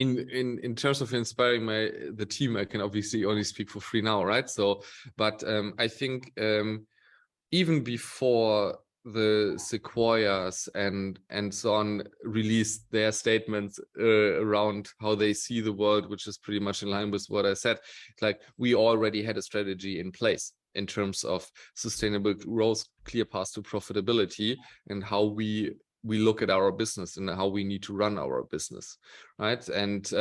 in terms of inspiring the team, I can obviously only speak for free now, right? So, but I think even before the Sequoias and so on released their statements around how they see the world, which is pretty much in line with what I said, like we already had a strategy in place in terms of sustainable growth, clear path to profitability, and how we look at our business and how we need to run our business, right? And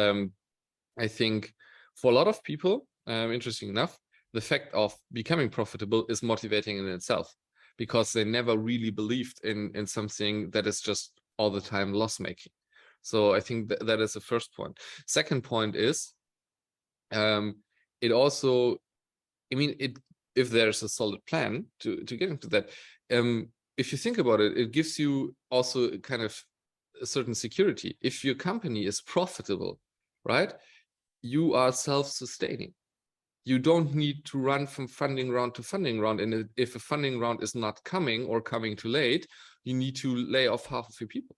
I think for a lot of people, interesting enough, the fact of becoming profitable is motivating in itself, because they never really believed in something that is just all the time loss making. So I think that is the first point. Second point is, it also, I mean, if there's a solid plan to get into that, if you think about it, it gives you also kind of a certain security. If your company is profitable, right, you are self-sustaining. You don't need to run from funding round to funding round. And if a funding round is not coming or coming too late, you need to lay off half of your people,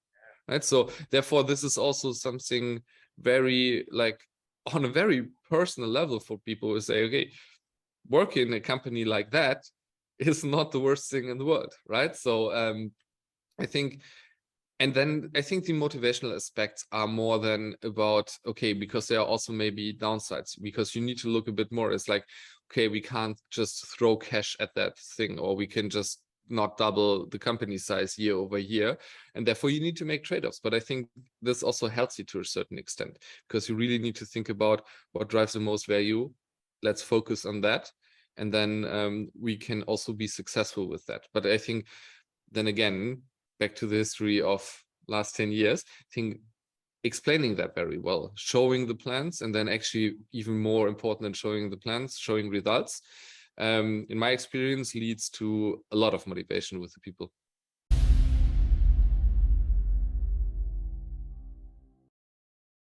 right? So therefore, this is also something very, like, on a very personal level for people who say, okay, working in a company like that is not the worst thing in the world, right? So I think, and then I think the motivational aspects are more than about, okay, because there are also maybe downsides, because you need to look a bit more. It's like, okay, we can't just throw cash at that thing, or we can just not double the company size year over year. And therefore you need to make trade-offs. But I think this also helps you to a certain extent, because you really need to think about what drives the most value. Let's focus on that. And then we can also be successful with that. But I think then again, back to the history of last 10 years, I think explaining that very well, showing the plans, and then actually even more important than showing the plans, showing results, in my experience, leads to a lot of motivation with the people.